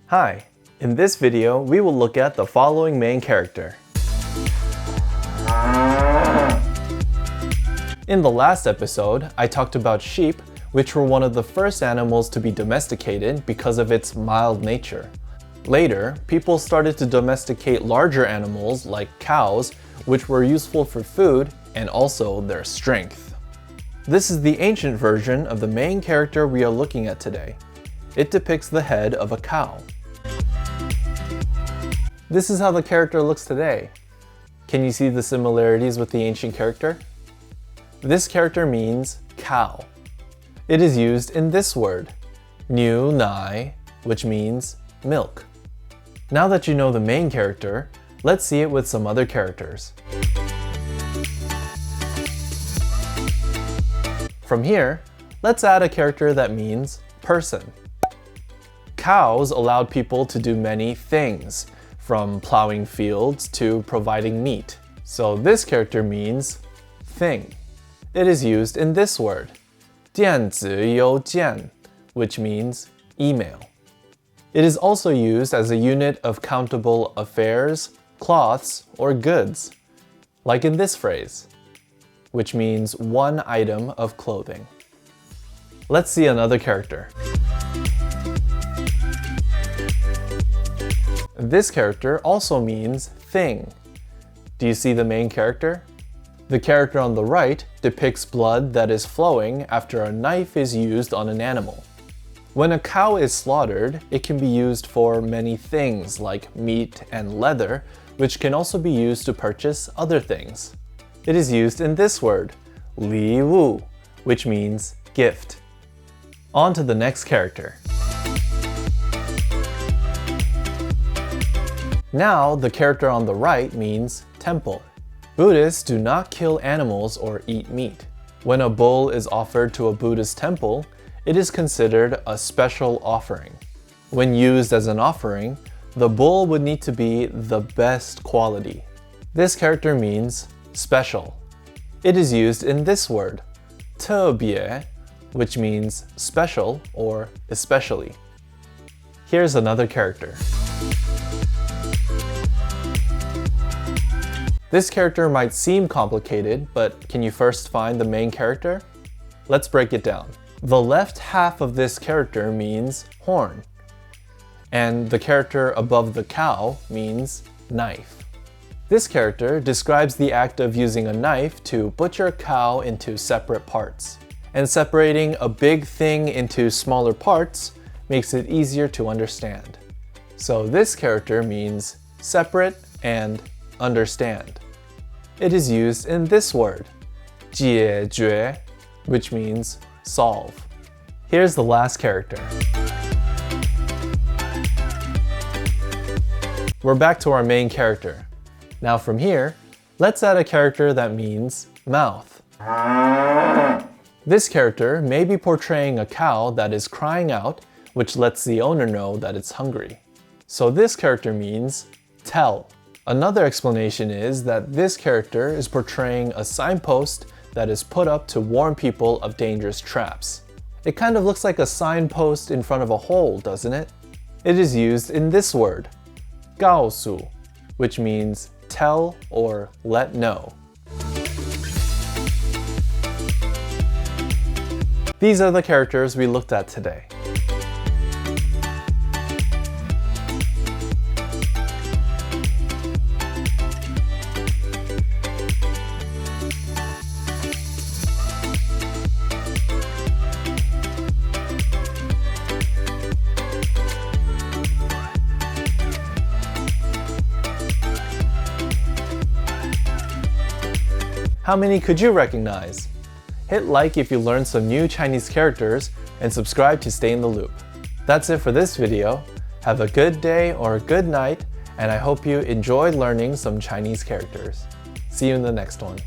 Hi, in this video we will look at the following main character. In the last episode, I talked about sheep, which were one of the first animals to be domesticated because of its mild nature. Later, people started to domesticate larger animals like cows, which were useful for food and also their strength. This is the ancient version of the main character we are looking at today. It depicts the head of a cow. This is how the character looks today. Can you see the similarities with the ancient character? This character means cow. It is used in this word, 牛奶, which means milk. Now that you know the main character, let's see it with some other characters. From here, let's add a character that means person. Cows allowed people to do many things, from plowing fields to providing meat. So this character means thing. It is used in this word, 电子邮件, which means email. It is also used as a unit of countable affairs, cloths, or goods, like in this phrase, which means one item of clothing. Let's see another character. This character also means thing. Do you see the main character? The character on the right depicts blood that is flowing after a knife is used on an animal. When a cow is slaughtered, it can be used for many things like meat and leather, which can also be used to purchase other things. It is used in this word, 礼物, which means gift. On to the next character. Now, the character on the right means temple. Buddhists do not kill animals or eat meat. When a bull is offered to a Buddhist temple, it is considered a special offering. When used as an offering, the bull would need to be the best quality. This character means special. It is used in this word, 特别, which means special or especially. Here's another character. This character might seem complicated, but can you first find the main character? Let's break it down. The left half of this character means horn, and the character above the cow means knife. This character describes the act of using a knife to butcher a cow into separate parts. And separating a big thing into smaller parts makes it easier to understand. So this character means separate and understand. It is used in this word, 解决, which means solve. Here's the last character. We're back to our main character. Now from here, let's add a character that means mouth. This character may be portraying a cow that is crying out, which lets the owner know that it's hungry. So this character means tell. Another explanation is that this character is portraying a signpost that is put up to warn people of dangerous traps. It kind of looks like a signpost in front of a hole, doesn't it? It is used in this word, 告诉, which means tell or let know. These are the characters we looked at today. How many could you recognize? Hit like if you learned some new Chinese characters and subscribe to stay in the loop. That's it for this video. Have a good day or a good night, and I hope you enjoyed learning some Chinese characters. See you in the next one.